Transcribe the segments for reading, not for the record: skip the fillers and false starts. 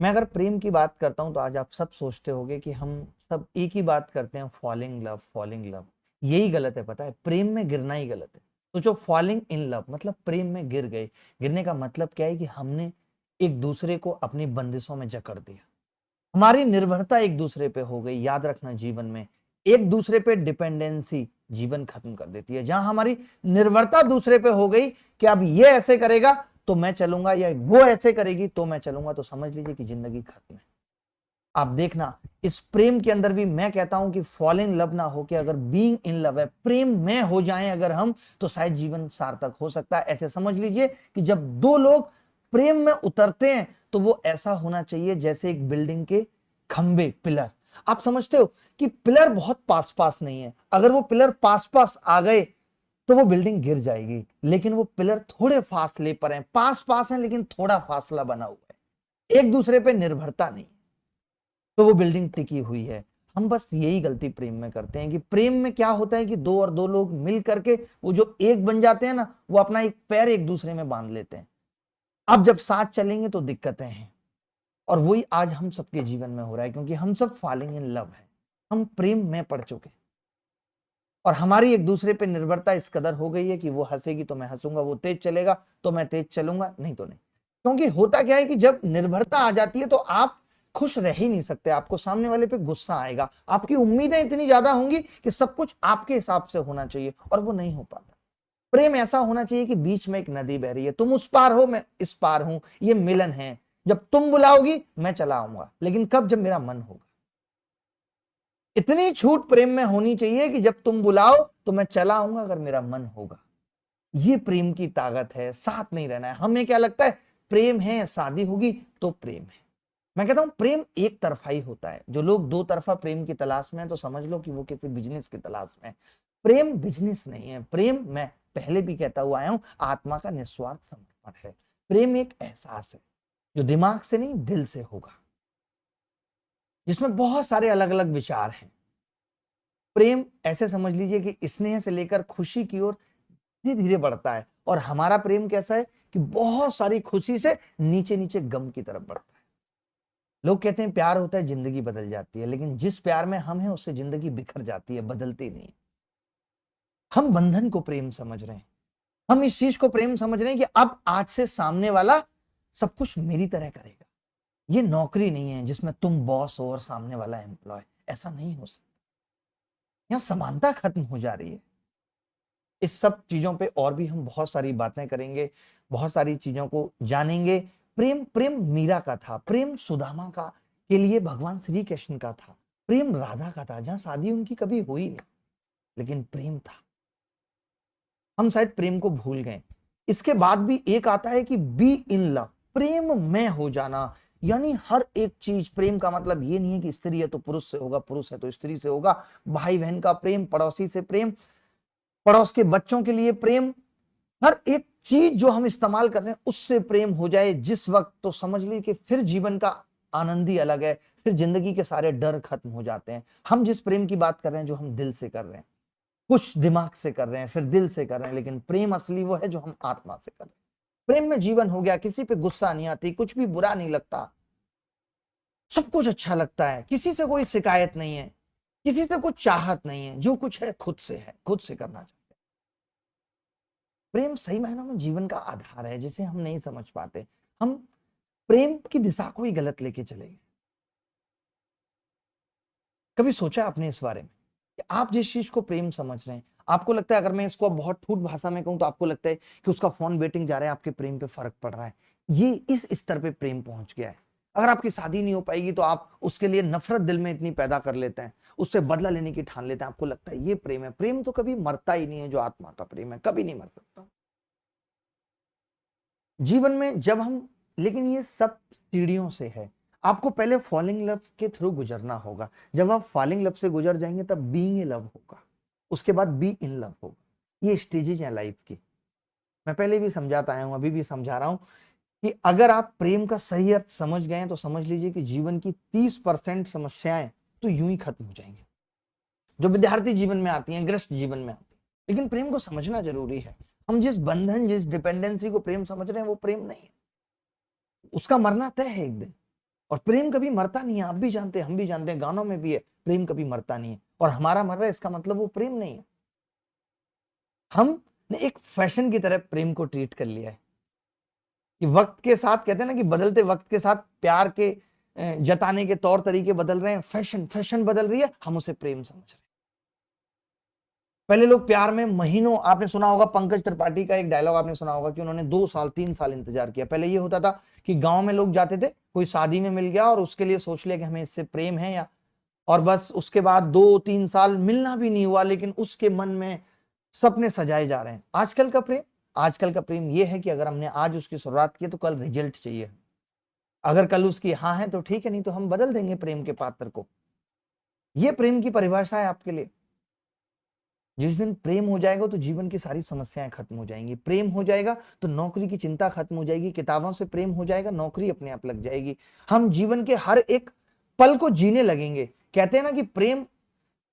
मैं अगर प्रेम की बात करता हूं तो आज आप सब सोचते होंगे कि हम सब एक ही बात करते हैं, फॉलिंग लव फॉलिंग लव। यही गलत है, पता है, प्रेम में गिरना ही गलत है। तो जो फॉलिंग इन लव मतलब प्रेम में गिर गए, गिरने का मतलब क्या है कि हमने एक दूसरे को अपनी बंदिशों में जकड़ दिया। हमारी निर्भरता एक दूसरे पे हो गई। याद रखना, जीवन में एक दूसरे पे डिपेंडेंसी जीवन खत्म कर देती है। जहां हमारी निर्भरता दूसरे पे हो गई कि अब ये ऐसे करेगा तो मैं चलूंगा, या वो ऐसे करेगी तो मैं चलूंगा, तो समझ लीजिए कि जिंदगी खत्म है। आप देखना, इस प्रेम के अंदर भी मैं कहता हूं कि फॉल इन लव ना हो के अगर बीइंग इन लव है, प्रेम में हो जाएं अगर हम, तो शायद जीवन सार्थक हो सकता है। ऐसे समझ लीजिए कि जब दो लोग प्रेम में उतरते हैं तो वो ऐसा होना चाहिए जैसे एक बिल्डिंग के खंबे, पिलर। आप समझते हो कि पिलर बहुत पास पास नहीं है, अगर वो पिलर पास पास आ गए तो वो बिल्डिंग गिर जाएगी। लेकिन वो पिलर थोड़े फासले पर हैं, पास पास हैं लेकिन थोड़ा फासला बना हुआ है, एक दूसरे पे निर्भरता नहीं, तो वो बिल्डिंग टिकी हुई है। हम बस यही गलती प्रेम में करते हैं कि प्रेम में क्या होता है कि दो और दो लोग मिल करके वो जो एक बन जाते हैं ना, वो अपना एक पैर एक दूसरे में बांध लेते हैं। अब जब साथ चलेंगे तो दिक्कतें हैं, और वही आज हम सबके जीवन में हो रहा है, क्योंकि हम सब फॉलिंग इन लव है, हम प्रेम में पड़ चुके हैं। और हमारी एक दूसरे पे निर्भरता इस कदर हो गई है कि वो हंसेगी तो मैं हंसूंगा, वो तेज चलेगा तो मैं तेज चलूंगा, नहीं तो नहीं। क्योंकि होता क्या है कि जब निर्भरता आ जाती है तो आप खुश रह ही नहीं सकते, आपको सामने वाले पे गुस्सा आएगा, आपकी उम्मीदें इतनी ज्यादा होंगी कि सब कुछ आपके हिसाब से होना चाहिए, और वो नहीं हो पाता। प्रेम ऐसा होना चाहिए कि बीच में एक नदी बह रही है, तुम उस पार हो मैं इस पार हूं, ये मिलन है। जब तुम बुलाओगी मैं चला आऊंगा, लेकिन कब? जब मेरा मन होगा। इतनी छूट प्रेम में होनी चाहिए कि जब तुम बुलाओ तो मैं चला आऊंगा अगर मेरा मन होगा। ये प्रेम की ताकत है, साथ नहीं रहना है। हमें क्या लगता है, प्रेम है, शादी होगी तो प्रेम है। मैं कहता हूं प्रेम एक तरफा ही होता है। जो लोग दो तरफा प्रेम की तलाश में है तो समझ लो कि वो किसी बिजनेस की तलाश में है। प्रेम बिजनेस नहीं है। प्रेम, मैं पहले भी कहता हुआ आया हूं, आत्मा का निस्वार्थ समर्पण है। प्रेम एक एहसास है जो दिमाग से नहीं दिल से होगा, जिसमें बहुत सारे अलग अलग विचार हैं। प्रेम ऐसे समझ लीजिए कि स्नेह से लेकर खुशी की ओर धीरे धीरे बढ़ता है, और हमारा प्रेम कैसा है कि बहुत सारी खुशी से नीचे नीचे गम की तरफ बढ़ता है। लोग कहते हैं प्यार होता है जिंदगी बदल जाती है, लेकिन जिस प्यार में हम हैं उससे जिंदगी बिखर जाती है, बदलती नहीं। हम बंधन को प्रेम समझ रहे हैं, हम इस चीज को प्रेम समझ रहे हैं कि अब आज से सामने वाला सब कुछ मेरी तरह करेगा। ये नौकरी नहीं है जिसमें तुम बॉस हो और सामने वाला एम्प्लॉय, ऐसा नहीं हो सकता। यहां समानता खत्म हो जा रही है। इस सब चीजों पे और भी हम बहुत सारी बातें करेंगे, बहुत सारी चीजों को जानेंगे। प्रेम, प्रेम मीरा का था, प्रेम सुदामा का के लिए भगवान श्री कृष्ण का था, प्रेम राधा का था, जहां शादी उनकी कभी हुई नहीं, लेकिन प्रेम था। हम शायद प्रेम को भूल गए। इसके बाद भी एक आता है कि बी इन लव, प्रेम में हो जाना। यानी हर एक चीज, प्रेम का मतलब ये नहीं है कि स्त्री है तो पुरुष से होगा, पुरुष है तो स्त्री से होगा, भाई बहन का प्रेम, पड़ोसी से प्रेम, पड़ोस के बच्चों के लिए प्रेम, हर एक चीज जो हम इस्तेमाल कर रहे हैं उससे प्रेम हो जाए जिस वक्त, तो समझ लीजिए कि फिर जीवन का आनंद ही अलग है, फिर जिंदगी के सारे डर खत्म हो जाते हैं। हम जिस प्रेम की बात कर रहे हैं, जो हम दिल से कर रहे हैं, कुछ दिमाग से कर रहे हैं, फिर दिल से कर रहे हैं, लेकिन प्रेम असली वो है जो हम आत्मा से कर रहे हैं। प्रेम में जीवन हो गया, किसी पे गुस्सा नहीं आती, कुछ भी बुरा नहीं लगता, सब कुछ अच्छा लगता है, किसी से कोई शिकायत नहीं है, किसी से कुछ चाहत नहीं है, जो कुछ है खुद से है, खुद से करना चाहते हैं। प्रेम सही मायनों में जीवन का आधार है, जिसे हम नहीं समझ पाते। हम प्रेम की दिशा को ही गलत लेके चले गए। कभी सोचा आपने इस बारे में कि आप जिस चीज को प्रेम समझ रहे हैं, आपको लगता है, अगर मैं इसको बहुत ठूठ भाषा में कहूं तो आपको लगता है कि उसका फोन वेटिंग जा रहा है, आपके प्रेम पे फर्क पड़ रहा है। ये इस स्तर पे प्रेम पहुंच गया है। अगर आपकी शादी नहीं हो पाएगी तो आप उसके लिए नफरत दिल में इतनी पैदा कर लेते हैं, उससे बदला लेने की ठान लेते हैं, आपको लगता है ये प्रेम है। प्रेम तो कभी मरता ही नहीं है, जो आत्मा का प्रेम है कभी नहीं मर सकता जीवन में जब हम। लेकिन ये सब सीढ़ियों से है, आपको पहले फॉलिंग लव के थ्रू गुजरना होगा। जब आप फॉलिंग लव से गुजर जाएंगे तब बीइंग इन लव होगा, उसके बाद बी इन लव होगा। ये स्टेजेज हैं लाइफ की। मैं पहले भी समझाता आया हूं, अभी भी समझा रहा हूं कि अगर आप प्रेम का सही अर्थ समझ गए तो समझ लीजिए कि जीवन की 30% समस्याएं तो यूं ही खत्म हो जाएंगी, जो विद्यार्थी जीवन में आती हैं, गृहस्थ जीवन में आती हैं। लेकिन प्रेम को समझना जरूरी है। हम जिस बंधन, जिस डिपेंडेंसी को प्रेम समझ रहे हैं वो प्रेम नहीं है, उसका मरना तय है एक दिन। और प्रेम कभी मरता नहीं है, आप भी जानते हैं, हम भी जानते हैं, गानों में भी है, प्रेम कभी मरता नहीं है। और हमारा मर रहा है इसका मतलब वो प्रेम नहीं है। हमने एक फैशन की तरह प्रेम को ट्रीट कर लिया है कि वक्त के साथ, कहते हैं ना कि बदलते वक्त के साथ प्यार के जताने के तौर तरीके बदल रहे हैं, फैशन बदल रही है, हम उसे प्रेम समझ रहे हैं। पहले लोग प्यार में महीनों, आपने सुना होगा पंकज त्रिपाठी का एक डायलॉग आपने सुना होगा कि उन्होंने 2 साल 3 साल इंतजार किया। पहले ये होता था कि गांव में लोग जाते थे, कोई शादी में मिल गया और उसके लिए सोच लिया कि हमें इससे प्रेम है या, और बस उसके बाद 2-3 साल मिलना भी नहीं हुआ, लेकिन उसके मन में सपने सजाए जा रहे हैं। आजकल का प्रेम ये है कि अगर हमने आज उसकी शुरुआत की तो कल रिजल्ट चाहिए। अगर कल उसकी हाँ है तो ठीक है, नहीं तो हम बदल देंगे प्रेम के पात्र को। ये प्रेम की परिभाषा है आपके लिए। जिस दिन प्रेम हो जाएगा तो जीवन की सारी समस्याएं खत्म हो जाएंगी। प्रेम हो जाएगा तो नौकरी की चिंता खत्म हो जाएगी। किताबों से प्रेम हो जाएगा, नौकरी अपने आप लग जाएगी। हम जीवन के हर एक पल को जीने लगेंगे। कहते हैं ना कि प्रेम,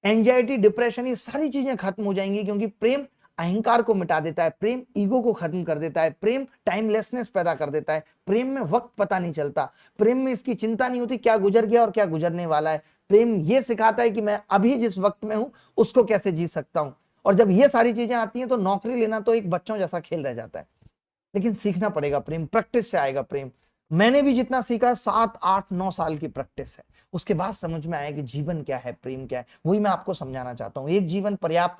एंजाइटी, डिप्रेशन, ये सारी चीजें खत्म हो जाएंगी, क्योंकि प्रेम अहंकार को मिटा देता है, प्रेम ईगो को खत्म कर देता है, प्रेम टाइमलेसनेस पैदा कर देता है, प्रेम में वक्त पता नहीं चलता, प्रेम में इसकी चिंता नहीं होती क्या गुजर गया और क्या गुजरने वाला है। प्रेम ये सिखाता है कि मैं अभी जिस वक्त में हूं उसको कैसे जी सकता हूं। और जब ये सारी चीजें आती हैं तो नौकरी लेना तो एक बच्चों जैसा खेल रह जाता है। लेकिन सीखना पड़ेगा प्रेम, प्रैक्टिस से आएगा प्रेम। मैंने भी जितना सीखा 7-8-9 साल की प्रैक्टिस है, उसके बाद समझ में आया कि जीवन क्या है, प्रेम क्या है। वही मैं आपको समझाना चाहता हूं। एक जीवन पर्याप्त